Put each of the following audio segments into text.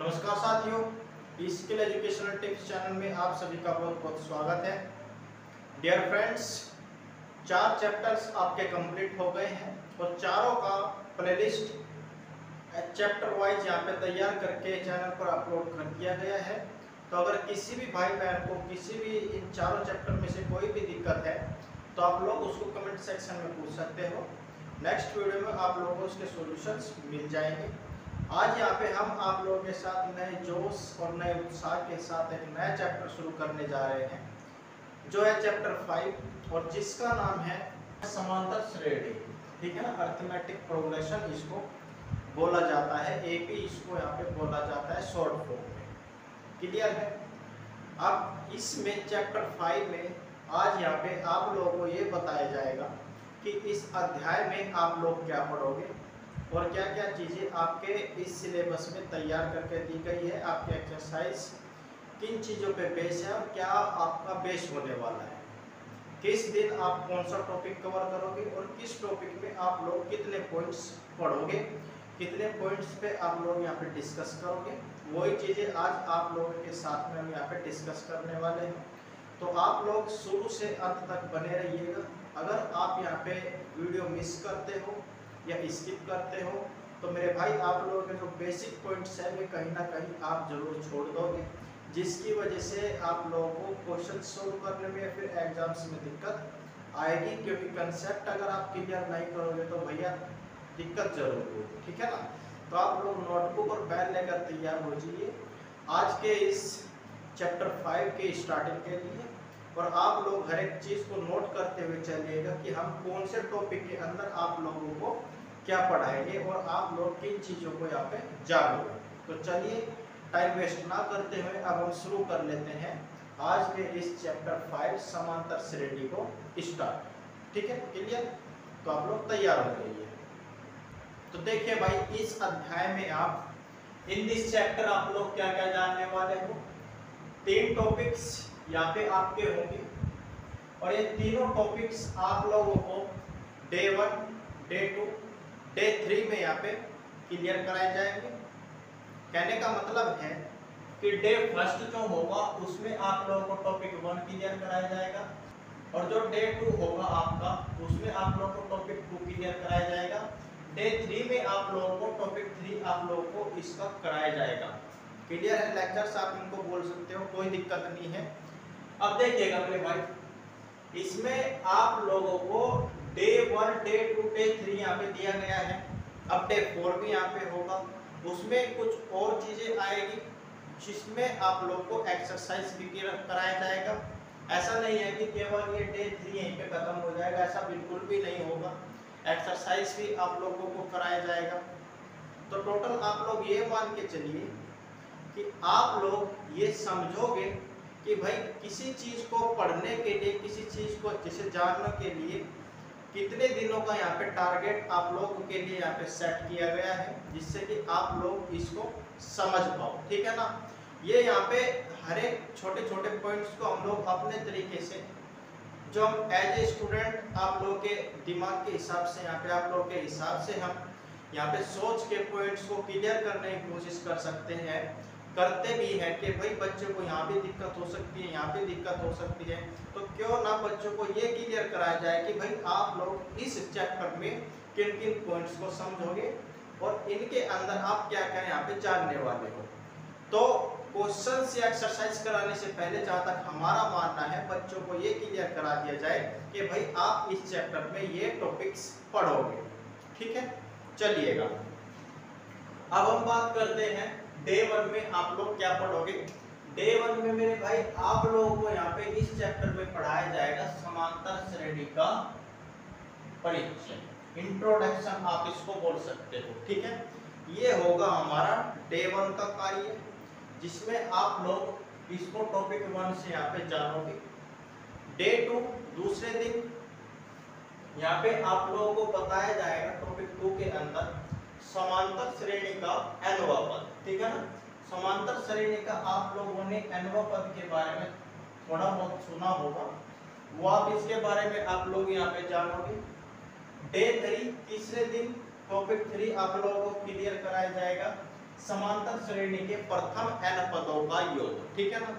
नमस्कार साथियों, skill educational tips channel में आप सभी का बहुत बहुत स्वागत है। डियर फ्रेंड्स, 4 चैप्टर्स आपके कंप्लीट हो गए हैं और चारों का प्लेलिस्ट चैप्टर वाइज यहाँ पे तैयार करके चैनल पर अपलोड कर दिया गया है। तो अगर किसी भी भाई बहन को किसी भी इन चारों चैप्टर में से कोई भी दिक्कत है तो आप लोग उसको कमेंट सेक्शन में पूछ सकते हो। नेक्स्ट वीडियो में आप लोगों को उसके सॉल्यूशंस मिल जाएंगे। आज यहाँ पे हम आप लोगों के साथ नए जोश और नए उत्साह के साथ एक नया चैप्टर शुरू करने जा रहे हैं, जो है चैप्टर 5 और जिसका नाम है समांतर श्रेणी। ठीक है ना, अरिथमेटिक प्रोग्रेशन इसको बोला जाता है, एपी इसको यहाँ पे बोला जाता है शॉर्ट फॉर्म में। क्लियर है? अब इसमें चैप्टर 5 में आज यहाँ पे आप लोगों को ये बताया जाएगा कि इस अध्याय में आप लोग क्या पढ़ोगे और क्या क्या चीज़ें आपके इस सिलेबस में तैयार करके दी गई है। आपके एक्सरसाइज किन चीज़ों पे बेस है और क्या आपका बेस होने वाला है, किस दिन आप कौन सा टॉपिक कवर करोगे और किस टॉपिक में आप लोग कितने पॉइंट्स पढ़ोगे, कितने पॉइंट्स पे आप लोग यहाँ पे डिस्कस करोगे, वही चीज़ें आज आप लोगों के साथ में हम यहाँ पे डिस्कस करने वाले हैं। तो आप लोग शुरू से अंत तक बने रहिएगा। अगर आप यहाँ पे वीडियो मिस करते हो या स्किप करते हो तो मेरे भाई आप लोगों के जो बेसिक पॉइंट्स हैं वे कहीं ना कहीं आप जरूर छोड़ दोगे, जिसकी वजह से आप लोगों को क्वेश्चन सोल्व करने में या फिर एग्जाम्स में दिक्कत आएगी, क्योंकि कंसेप्ट अगर आप क्लियर नहीं करोगे तो भैया दिक्कत जरूर होगी। ठीक है ना? तो आप लोग नोटबुक और पेन लेकर तैयार हो जाइए आज के इस चैप्टर 5 के स्टार्टिंग के लिए, और आप लोग हर एक चीज़ को नोट करते हुए चलिएगा कि हम कौन से टॉपिक के अंदर आप लोगों को क्या पढ़ाएंगे और आप लोग किन चीज़ों को यहाँ पे जागोगे। तो चलिए टाइम वेस्ट ना करते हुए अब हम शुरू कर लेते हैं आज के इस चैप्टर 5 समांतर श्रेणी को स्टार्ट। ठीक है, क्लियर? तो आप लोग तैयार हो जाइए। तो देखिए भाई, इस अध्याय में आप इन दिस चैप्टर आप लोग क्या क्या जानने वाले हो। 3 टॉपिक्स यहाँ पे आपके होंगे और ये तीनों टॉपिक्स आप लोगों को डे 1, डे 2, डे 3 में यहाँ पे क्लियर कराए जाएंगे। कहने का मतलब है कि डे 1 जो होगा उसमें आप लोगों को टॉपिक 1 क्लियर कराया जाएगा और जो डे 2 होगा आपका उसमें आप लोगों को टॉपिक 2 क्लियर कराया जाएगा। डे 3 में आप लोगों को टॉपिक 3 आप लोगों को इसका कराया जाएगा। क्लियर है? लेक्चर्स आप इनको बोल सकते हो, कोई दिक्कत नहीं है। अब देखिएगा मेरे भाई, इसमें आप लोगों को डे 1, डे 2, डे 3 यहाँ पे दिया गया है। अब डे 4 भी यहाँ पे होगा, उसमें कुछ और चीजें आएगी जिसमें आप लोग को एक्सरसाइज भी कराया जाएगा। ऐसा नहीं है कि केवल ये डे 3 यहीं पे खत्म हो जाएगा, ऐसा बिल्कुल भी नहीं होगा। एक्सरसाइज भी आप लोगों को कराया जाएगा। तो टोटल आप लोग ये मान के चलिए कि आप लोग ये समझोगे कि भाई किसी चीज़ को पढ़ने के लिए, किसी चीज़ को अच्छे से जानने के लिए कितने दिनों का यहाँ पे टारगेट आप लोगों के लिए यहाँ पे सेट किया गया है, जिससे कि आप लोग इसको समझ पाओ। ठीक है ना? ये यहाँ पे हर एक छोटे छोटे पॉइंट्स को हम लोग अपने तरीके से, जो हम एज ए स्टूडेंट आप लोगों के दिमाग के हिसाब से, यहाँ पे आप लोगों के हिसाब से हम यहाँ पे सोच के पॉइंट्स को क्लियर करने की कोशिश कर सकते हैं, करते भी हैं कि भाई बच्चों को यहाँ भी दिक्कत हो सकती है, यहाँ भी दिक्कत हो सकती है, तो क्यों ना बच्चों को ये क्लियर कराया जाए कि भाई आप लोग इस चैप्टर में किन किन पॉइंट्स को समझोगे और इनके अंदर आप क्या क्या यहाँ पे जानने वाले हो। तो क्वेश्चन या एक्सरसाइज कराने से पहले जहाँ तक हमारा मानना है, बच्चों को ये क्लियर करा दिया जाए कि भाई आप इस चैप्टर में ये टॉपिक्स पढ़ोगे। ठीक है, चलिएगा अब हम बात करते हैं डे 1 में आप लोग क्या पढ़ोगे। डे 1 में मेरे भाई आप लोगों को यहाँ पे इस चैप्टर में पढ़ाया जाएगा समांतर श्रेणी का परिचय, इंट्रोडक्शन आप इसको बोल सकते हो। ठीक है, ये होगा हमारा डे 1 का कार्य, जिसमें आप लोग इसको टॉपिक 1 से यहाँ पे जानोगे। डे 2 दूसरे दिन यहाँ पे आप लोगों को बताया जाएगा टॉपिक 2 के अंदर समांतर श्रेणी का nवां पद। ठीक है ना? समांतर श्रेणी का आप लोगों ने nवां पद के बारे में थोड़ा बहुत सुना होगा, वो आप इसके बारे में आप लोग यहाँ पे जानोगे। डे 3 तीसरे दिन टॉपिक 3 आप लोगों को क्लियर कराया जाएगा समांतर श्रेणी के प्रथम n पदों का योग, ठीक है ना।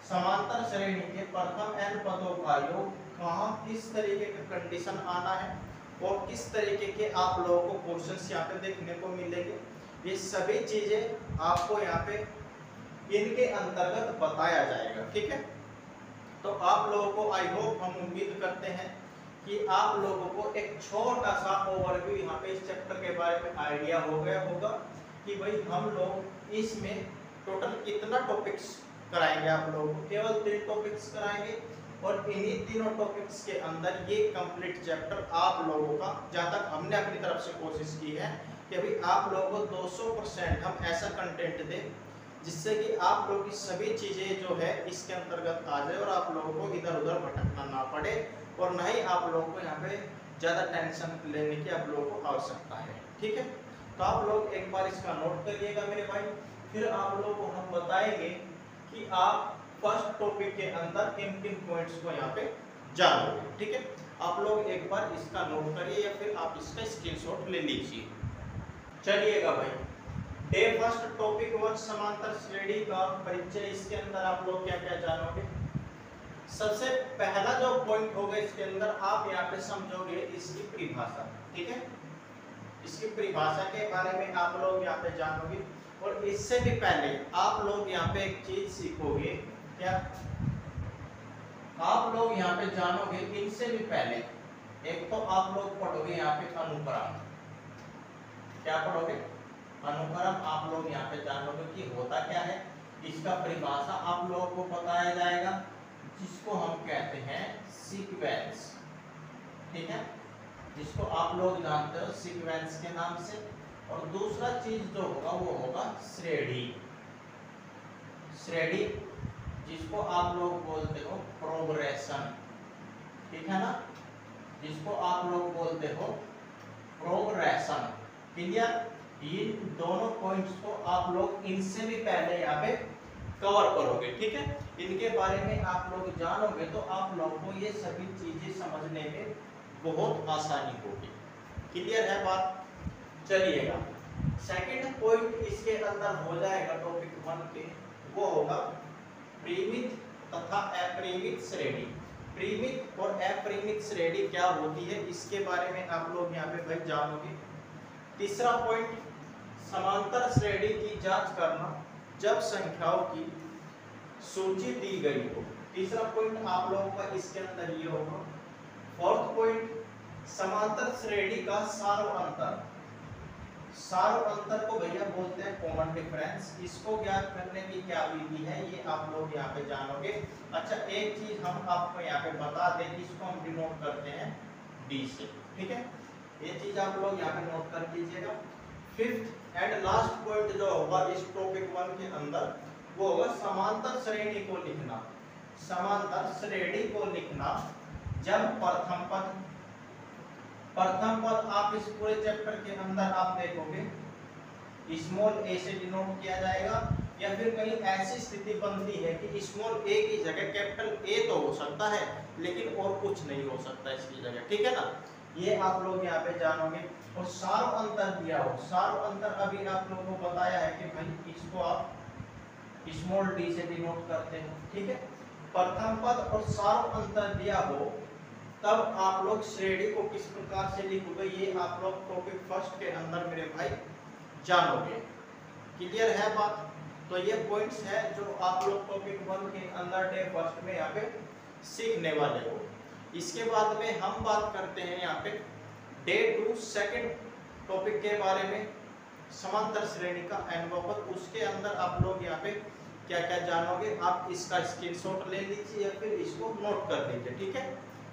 समांतर श्रेणी के प्रथम n पदों का योग कहाँ किस तरीके का कंडीशन आना है और किस तरीके के आप लोगों को क्वेश्चंस यहाँ पे देखने को मिलेंगे, ये सभी चीजें आपको यहाँ पे इनके अंतर्गत बताया जाएगा, ठीक है। तो आप लोगों को आई होप हम उम्मीद करते हैं कि आप लोगों को एक छोटा सा ओवरव्यू यहाँ पे इस चैप्टर के बारे में आइडिया हो गया होगा कि भाई हम लोग इसमें टोटल कितना टॉपिक्स कराएंगे। आप लोगों को केवल 3 टॉपिक्स कराएंगे और इन्हीं तीनों टॉपिक्स के अंदर ये कंप्लीट चैप्टर आप लोगों का, जहाँ तक हमने अपनी तरफ से कोशिश की है कि अभी आप लोगों को 200% हम ऐसा कंटेंट दें जिससे कि आप लोगों की सभी चीजें जो है इसके अंतर्गत आ जाए और आप लोगों को इधर उधर भटकना ना पड़े और ना ही आप लोगों को यहाँ पे ज्यादा टेंशन लेने की आप लोगों को आवश्यकता है, ठीक है। तो आप लोग एक बार इसका नोट करिएगा मेरे भाई, फिर आप लोगों को हम बताएंगे कि आप फर्स्ट टॉपिक के अंदर किन किन पॉइंट्स को यहाँ पे जानोगे, ठीक है। आप लोग एक बार इसका नोट करिए या फिर आप इसका स्क्रीनशॉट ले लीजिए। चलिएगा भाई, डे फर्स्ट टॉपिक 1 समांतर श्रेणी का परिचय। इसके अंदर आप लोग क्या क्या जानोगे। सबसे पहला जो पॉइंट होगा इसके अंदर आप यहाँ पे समझोगे इसकी परिभाषा, ठीक है। इसकी परिभाषा के बारे में आप लोग यहाँ पे जानोगे और इससे भी पहले आप लोग यहाँ पे एक चीज सीखोगे, क्या आप लोग यहाँ पे जानोगे। इनसे भी पहले एक तो आप लोग पढ़ोगे यहाँ पे अनुक्रम, क्या पढ़ोगे, अनुक्रम। आप लोग यहाँ पे जानोगे कि होता क्या है, इसका परिभाषा आप लोगों को बताया जाएगा जिसको हम कहते हैं सीक्वेंस, ठीक है, जिसको आप लोग जानते हो सीक्वेंस के नाम से। और दूसरा चीज जो होगा वो होगा श्रेणी, श्रेणी जिसको आप लोग बोलते हो प्रोग्रेशन, ठीक है ना, जिसको आप लोग बोलते हो प्रोग्रेशन, क्लियर। इन दोनों पॉइंट्स को आप लोग इनसे भी पहले यहाँ पे कवर करोगे, ठीक है। इनके बारे में आप लोग जानोगे तो आप लोगों को ये सभी चीजें समझने में बहुत आसानी होगी, क्लियर है बात। चलिएगा, सेकंड पॉइंट इसके अंदर हो जाएगा टॉपिक 1 के, वो होगा परिमित तथा अपरिमित श्रेणी। परिमित और अपरिमित श्रेणी क्या होती है इसके बारे में आप लोग यहाँ पे भाई जानोगे। तीसरा पॉइंट, समांतर श्रेणी की जांच करना जब संख्याओं की सूची दी गई हो। तीसरा पॉइंट आप लोगों का इसके अंदर ये होगा। फोर्थ पॉइंट, समांतर श्रेणी का सार अंतर। सार अंतर को भैया बोलते हैं कॉमन डिफरेंस। इसको ज्ञात करने की क्या विधि है ये आप लोग यहाँ पे जानोगे। अच्छा, एक चीज हम आपको यहाँ पे बता दें, इसको हम डिनोट करते हैं डी से, ठीक है। ये चीज आप लोग यहाँ पे नोट कर लीजिएगा। फिफ्थ एंड लास्ट पॉइंट जो होगा इस टॉपिक 1 के अंदर वो होगा समांतर श्रेणी को लिखना। समांतर श्रेणी को लिखना जब प्रथम पद आप इस पूरे चैप्टर के अंदर आप देखोगे स्मॉल ए से डिनोट किया जाएगा, या फिर कहीं ऐसी स्थिति बनती है कि स्मॉल ए की जगह कैपिटल ए तो हो सकता है लेकिन और कुछ नहीं हो सकता इसकी जगह, ठीक है ना। ये आप लोग यहाँ पे जानोगे। और सार अंतर दिया हो, सार अंतर अभी आप लोगों को बताया है कि भाई इसको आप स्मॉल डी से डिनोट करते हो, ठीक है। प्रथम पद और सार अंतर दिया हो तब आप लोग श्रेणी को किस प्रकार से लिखोगे ये आप लोग टॉपिक फर्स्ट के अंदर मेरे भाई जानोगे, क्लियर है बात। तो ये पॉइंट्स है जो आप लोग टॉपिक 1 के अंदर डे फर्स्ट में यहाँ पे सीखने वाले हो। इसके बाद में हम बात करते हैं यहाँ पे डे 2 सेकंड टॉपिक के बारे में, समांतर श्रेणी का एनवो पद। उसके अंदर आप लोग यहाँ पे क्या क्या जानोगे, आप इसका स्क्रीनशॉट ले लीजिए या फिर इसको नोट कर लीजिए, ठीक है,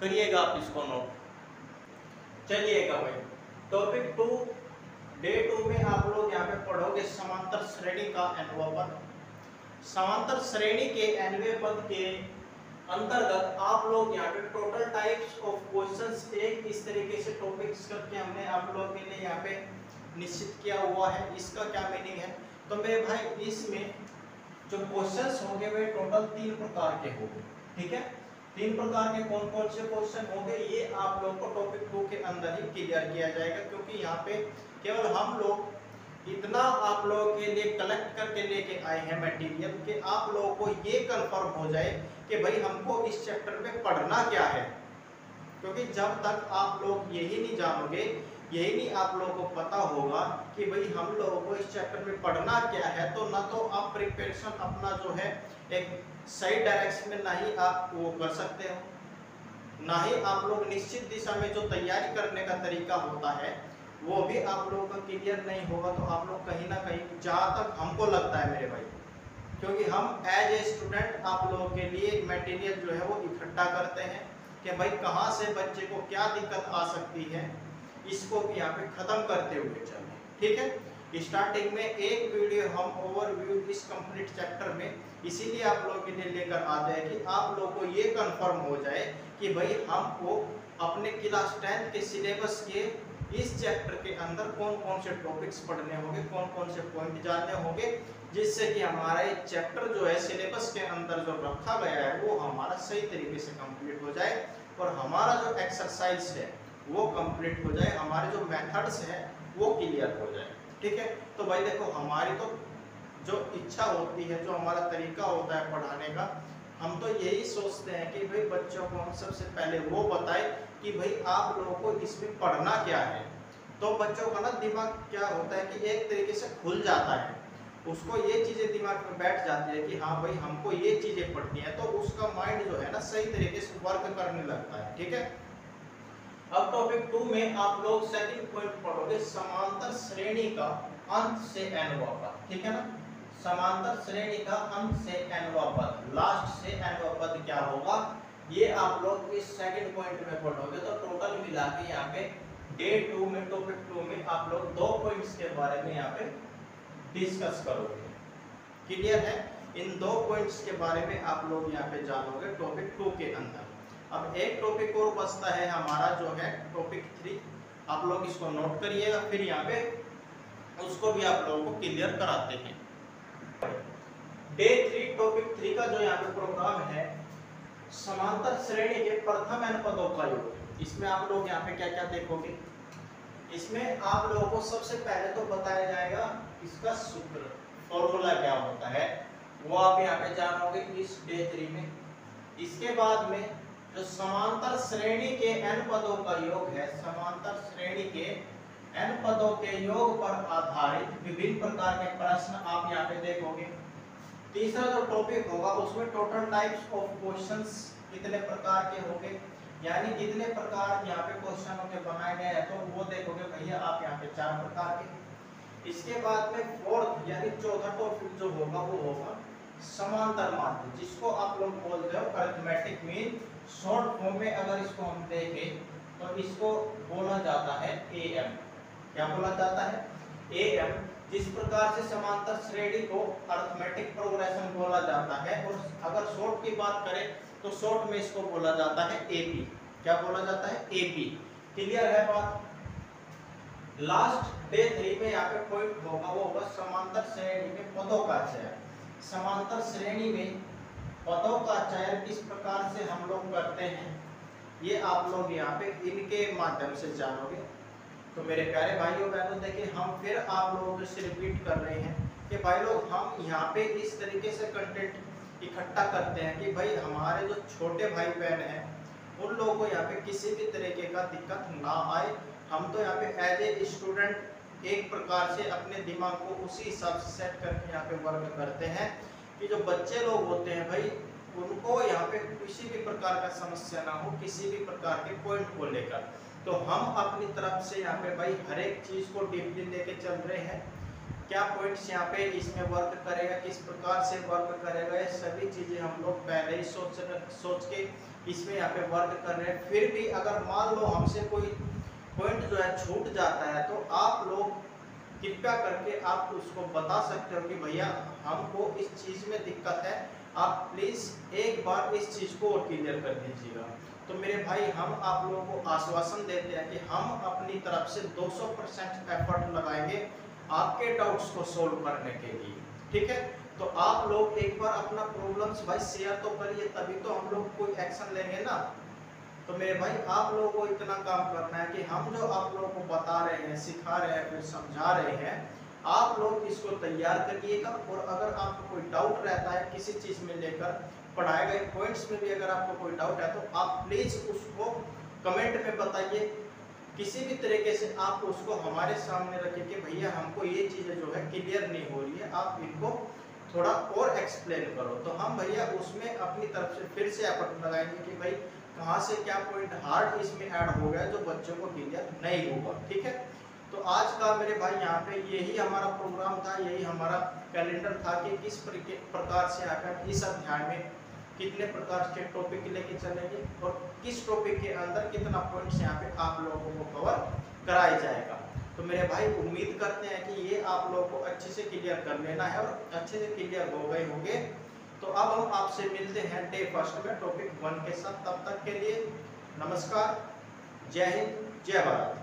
करिएगा आप इसको नोट। चलिएगा भाई, टॉपिक 2 डे 2 में आप लोग यहाँ पे पढ़ोगे समांतर श्रेणी का एनवो पद। समांतर श्रेणी के एनवे पद के अंतर्गत आप लोग यहाँ पे टोटल टाइप्स ऑफ क्वेश्चंस एक इस तरीके से टॉपिक्स करके हमने आप लोगों के लिए यहाँ पे निश्चित किया हुआ है। इसका क्या मीनिंग है, तो मेरे भाई इसमें जो क्वेश्चंस होंगे वे टोटल 3 प्रकार के होंगे, ठीक है। 3 प्रकार के कौन कौन से क्वेश्चन होंगे ये आप लोग को टॉपिक 2 के अंदर ही क्लियर किया जाएगा, क्योंकि यहाँ पे केवल हम लोग इतना आप लोगों के लिए कलेक्ट करके लेके आए हैं मटेरियल कि आप लोगों को ये कंफर्म हो जाए कि भाई हमको इस चैप्टर में पढ़ना क्या है। क्योंकि जब तक आप लोग यही नहीं जानोगे, यही नहीं आप लोगों को पता होगा कि भाई हम लोगों को इस चैप्टर में पढ़ना क्या है, तो ना तो आप प्रिपरेशन अपना जो है एक सही डायरेक्शन में ना ही आप वो कर सकते हो, ना ही आप लोग निश्चित दिशा में जो तैयारी करने का तरीका होता है वो भी आप लोगों का क्लियर नहीं होगा। तो आप लोग कहीं ना कहीं, जहाँ तक हमको लगता है मेरे भाई, क्योंकि हम एज ए स्टूडेंट आप लोगों के लिए मटेरियल जो है वो इकट्ठा करते हैं कि भाई कहाँ से बच्चे को क्या दिक्कत आ सकती है, इसको भी यहाँ पे खत्म करते हुए चलें। ठीक है, स्टार्टिंग में एक वीडियो हम ओवरव्यू इस कंप्लीट चैप्टर में इसीलिए आप लोगों के लिए लेकर आते हैं कि आप लोगों को ये कंफर्म हो जाए कि भाई हमको अपने क्लास 10 के सिलेबस के इस चैप्टर के अंदर कौन कौन से टॉपिक्स पढ़ने होंगे, कौन कौन से पॉइंट जानने होंगे, जिससे कि हमारा ये चैप्टर जो है सिलेबस के अंदर जो रखा गया है वो हमारा सही तरीके से कंप्लीट हो जाए और हमारा जो एक्सरसाइज है वो कंप्लीट हो जाए, हमारे जो मेथड्स है वो क्लियर हो जाए। ठीक है, तो भाई देखो हमारी तो जो इच्छा होती है, जो हमारा तरीका होता है पढ़ाने का, हम तो यही सोचते हैं कि भाई बच्चों को हम सबसे पहले वो बताएं कि भाई आप लोगों को इसमें पढ़ना क्या है। तो बच्चों का ना दिमाग क्या होता है कि एक तरीके से खुल जाता है, उसको ये चीजें दिमाग में बैठ जाती है कि हाँ भाई हमको ये चीजें पढ़नी है, तो उसका माइंड जो है ना सही तरीके से वर्क करने लगता है। ठीक है, अब टॉपिक 2 में आप लोग सेकंड पॉइंट पढ़ोगे, समांतर श्रेणी का अंत से एनवा पद। ठीक है ना, समांतर श्रेणी का अंत से एनवा पद, लास्ट से एनवा पद क्या होगा, ये आप लोग इस सेकंड पॉइंट में पढ़ोगे। तो टोटल मिला के यहाँ पे डे 2 में, टॉपिक 2 में आप लोग 2 पॉइंट्स के बारे में यहाँ पे डिस्कस करोगे। क्लियर है, इन 2 पॉइंट्स के बारे में आप लोग यहाँ पे जानोगे टॉपिक 2 के अंदर। अब एक टॉपिक और बचता है हमारा जो है टॉपिक 3, आप लोग इसको नोट करिएगा, फिर यहाँ पे उसको भी आप लोगों को क्लियर कराते हैं। डे 3 टॉपिक 3 का जो यहाँ पे प्रोग्राम है, समांतर श्रेणी के प्रथम n पदों का योग। इसमें आप लोग यहाँ पे क्या क्या देखोगे, इसमें आप लोगों को सबसे पहले तो बताया जाएगा इसका सूत्र, फॉर्मूला क्या होता है वो आप यहाँ पे जानोगे इस डे 3 में। इसके बाद में जो समांतर श्रेणी के n पदों का योग है, समांतर श्रेणी के n पदों के योग पर आधारित विभिन्न प्रकार के प्रश्न आप यहाँ पे देखोगे। तीसरा जो टॉपिक होगा उसमें टोटल टाइप्स ऑफ क्वेश्चंस कितने प्रकार के होंगे, यानी कितने प्रकार यहाँ पे क्वेश्चनों के बनाए गए हैं, तो वो देखोगे भैया आप यहाँ पे 4 प्रकार के। इसके बाद में फोर्थ यानी चौथा टॉपिक जो होगा वो होगा समांतर माध्य, जिसको आप लोग बोलते हो अरिथमेटिक मीन। शॉर्ट फॉर्म में अगर इसको हम देखें तो इसको बोला जाता है AM। क्या बोला जाता है, AM। जिस प्रकार से समांतर श्रेणी को अरिथमेटिक प्रोग्रेशन बोला जाता है, और अगर शॉर्ट की बात करें तो शॉर्ट में इसको बोला जाता है AP। क्या बोला जाता है, AP। क्लियर है बात। लास्ट डे 3 में यहाँ पे पॉइंट होगा वो होगा समांतर श्रेणी में पदों का चयन। समांतर श्रेणी में पदों का चयन किस प्रकार से हम लोग करते हैं, ये आप लोग यहाँ पे इनके माध्यम से जानोगे। तो मेरे प्यारे भाइयों बहनों, देखिए हम फिर आप लोगों से रिपीट कर रहे हैं कि भाई लोग हम यहाँ पे इस तरीके से कंटेंट इकट्ठा करते हैं कि भाई हमारे जो छोटे भाई बहन हैं उन लोगों को यहाँ पे किसी भी तरीके का दिक्कत ना आए। हम तो यहाँ पे एज ए स्टूडेंट एक प्रकार से अपने दिमाग को उसी हिसाब से सेट करके यहाँ पे वर्क करते हैं कि जो बच्चे लोग होते हैं भाई उनको यहाँ पे किसी भी प्रकार का समस्या ना हो, किसी भी प्रकार के पॉइंट को लेकर। तो हम अपनी तरफ से यहाँ पे भाई हर एक चीज को डीपली लेके चल रहे हैं, क्या पॉइंट्स यहाँ पे इसमें वर्क करेगा, किस प्रकार से वर्क करेगा, ये सभी चीजें हम लोग पहले ही सोच के इसमें यहाँ पे वर्क कर रहे हैं। फिर भी अगर मान लो हमसे कोई पॉइंट जो है छूट जाता है तो आप लोग कृपया करके आप उसको बता सकते हो कि भैया हमको इस चीज में दिक्कत है, आप प्लीज एक बार इस चीज को और क्लियर कर दीजिएगा। तो मेरे भाई हम आप लोगों को आश्वासन देते हैं कि हम अपनी तरफ से 200% एफर्ट लगाएंगे आपके डाउट्स को सोल्व करने के लिए। ठीक है, तो आप लोग एक बार अपना प्रॉब्लम्स भाई शेयर तो करिए, तभी तो हम लोग कोई एक्शन लेंगे ना। तो मेरे भाई आप लोगों को इतना काम करना है कि हम जो आप लोगों को बता रहे हैं, सिखा रहे हैं, फिर समझा रहे हैं, आप लोग इसको तैयार करिएगा। और अगर आपको कोई डाउट रहता है किसी चीज़ में लेकर, पढ़ाए गए पॉइंट्स में भी अगर आपको कोई डाउट है तो आप प्लीज़ उसको कमेंट में बताइए। किसी भी तरीके से आप उसको हमारे सामने रखें कि भैया हमको ये चीज़ें जो है क्लियर नहीं हो रही है, आप इनको थोड़ा और एक्सप्लेन करो। तो हम भैया उसमें अपनी तरफ से फिर से एफर्ट लगाएंगे कि भाई कहाँ से क्या पॉइंट हार्ड इसमें ऐड हो गया जो बच्चों को क्लियर नहीं होगा। ठीक है, तो आज का मेरे भाई यहाँ पे यही हमारा प्रोग्राम था, यही हमारा कैलेंडर था कि किस प्रकार से आकर इस अध्याय में कितने प्रकार के टॉपिक लेके चलेंगे और किस टॉपिक के अंदर कितना पॉइंट्स यहाँ पे आप लोगों को कवर कराया जाएगा। तो मेरे भाई उम्मीद करते हैं कि ये आप लोगों को अच्छे से क्लियर कर लेना है और अच्छे से क्लियर हो गए होंगे। तो अब हम आपसे मिलते हैं डे फर्स्ट में टॉपिक 1 के साथ। तब तक के लिए नमस्कार, जय हिंद, जय भारत।